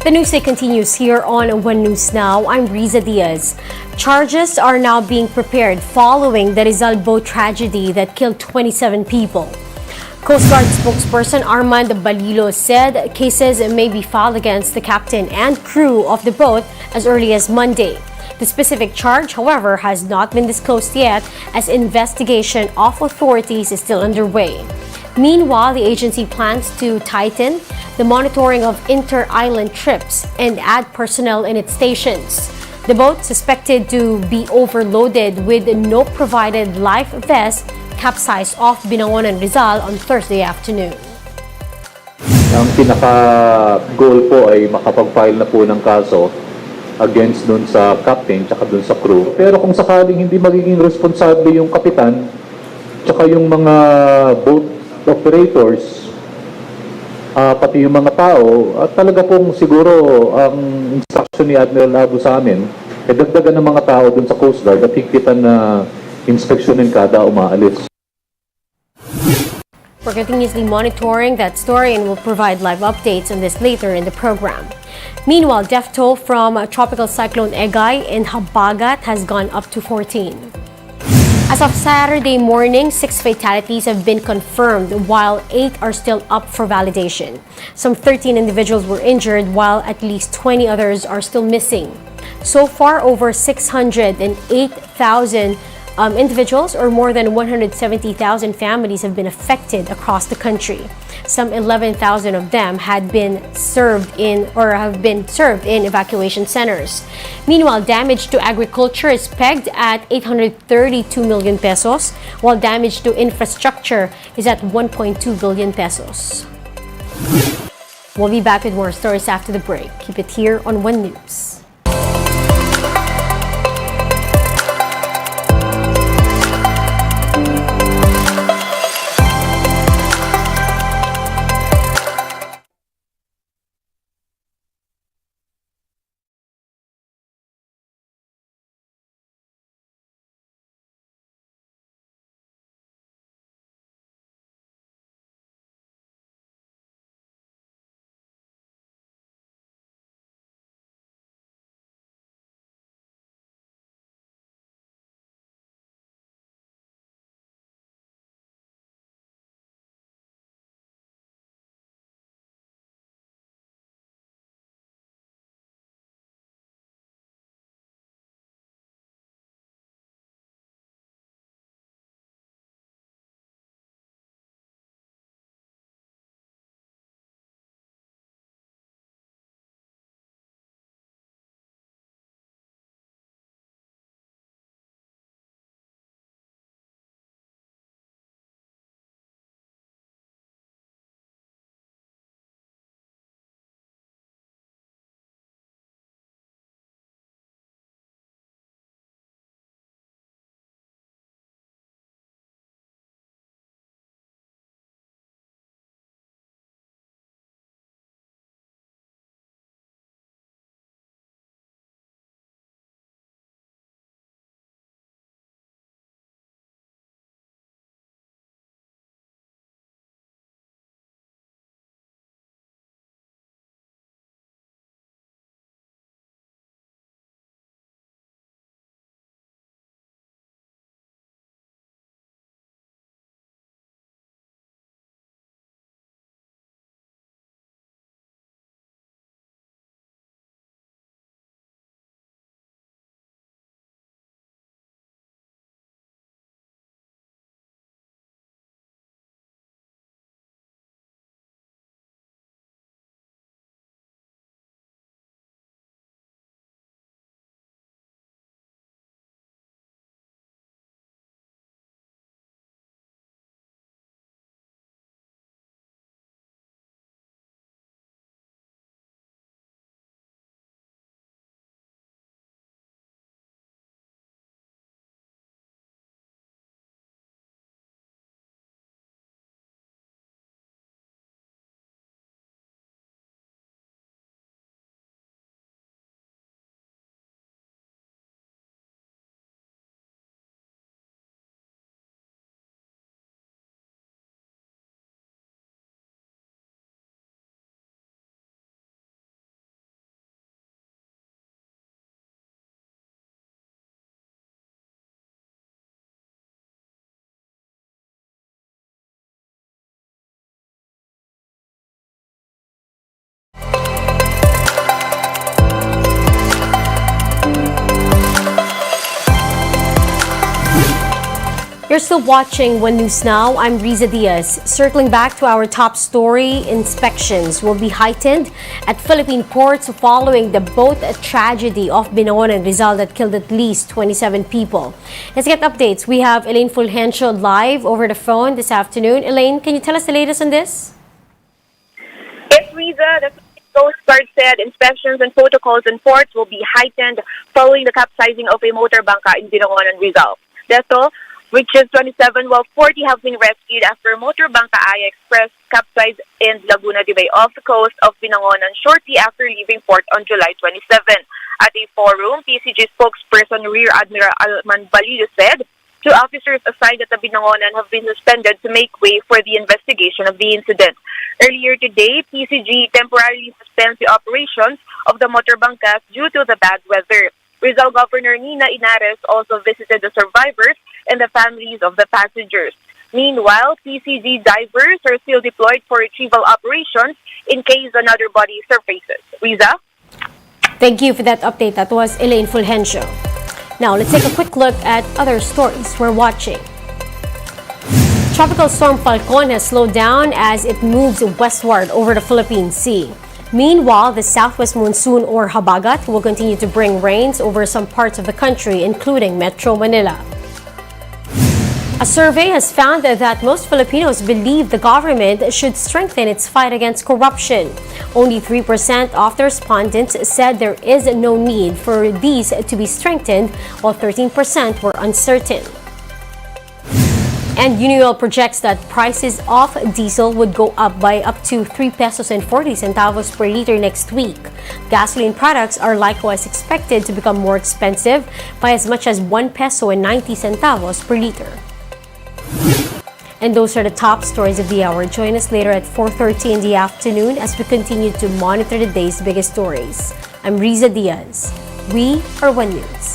The news day continues here on One News Now. I'm Riza Diaz. Charges are now being prepared following the Rizal boat tragedy that killed 27 people. Coast Guard spokesperson Armand Balilo said cases may be filed against the captain and crew of the boat as early as Monday. The specific charge, however, has not been disclosed yet as investigation of authorities is still underway. Meanwhile, the agency plans to tighten the monitoring of inter-island trips and add personnel in its stations. The boat, suspected to be overloaded with no provided life vest, capsized off Binangonan, Rizal on Thursday afternoon. Ang pinaka-goal po ay makapag-file na po ng kaso against dun sa captain tsaka dun sa crew. Pero kung sakaling hindi magiging responsable yung kapitan tsaka yung mga boat operators, pati yung mga tao, at talaga pong siguro ang instruction ni Admiral Abu sa amin, dagdagan ng mga tao dun sa Coast Guard at higpitan na inspeksyonin kada umaalis. We're continuously monitoring that story and will provide live updates on this later in the program. Meanwhile, death toll from Tropical Cyclone Egay in Habagat has gone up to 14. As of Saturday morning, 6 fatalities have been confirmed, while 8 are still up for validation. Some 13 individuals were injured, while at least 20 others are still missing. So far, over 608,000 individuals, or more than 170,000 families, have been affected across the country. Some 11,000 of them have been served in evacuation centers. Meanwhile, damage to agriculture is pegged at 832 million pesos, while damage to infrastructure is at 1.2 billion pesos. We'll be back with more stories after the break. Keep it here on One News. You're still watching One News Now. I'm Riza Diaz. Circling back to our top story, inspections will be heightened at Philippine ports following the boat tragedy off Binangonan, Rizal that killed at least 27 people. Let's get updates. We have Elaine Fulgencio live over the phone this afternoon. Elaine, can you tell us the latest on this? Yes, Riza, the Coast Guard said inspections and protocols in ports will be heightened following the capsizing of a motor bangka in Binangonan, Rizal. Deso reaches 27 while 40 have been rescued after motor bangka Aya Express capsized in Laguna de Bay off the coast of Binangonan shortly after leaving port on July 27. At a forum, PCG spokesperson Rear Admiral Alman Balillo said 2 officers assigned at the Binangonan have been suspended to make way for the investigation of the incident. Earlier today, PCG temporarily suspends the operations of the motor bangkas due to the bad weather. Rizal Governor Nina Inares also visited the survivors and the families of the passengers. Meanwhile, PCG divers are still deployed for retrieval operations in case another body surfaces. Riza? Thank you for that update. That was Elaine Fulgencio. Now, let's take a quick look at other stories we're watching. Tropical storm Falcon has slowed down as it moves westward over the Philippine Sea. Meanwhile, the southwest monsoon or habagat will continue to bring rains over some parts of the country, including Metro Manila. A survey has found that most Filipinos believe the government should strengthen its fight against corruption. Only 3% of the respondents said there is no need for these to be strengthened, while 13% were uncertain. And Unioil projects that prices of diesel would go up by up to 3 pesos and 40 centavos per liter next week. Gasoline products are likewise expected to become more expensive by as much as 1 peso and 90 centavos per liter. And those are the top stories of the hour. Join us later at 4:30 in the afternoon as we continue to monitor the day's biggest stories. I'm Riza Diaz. We are One News.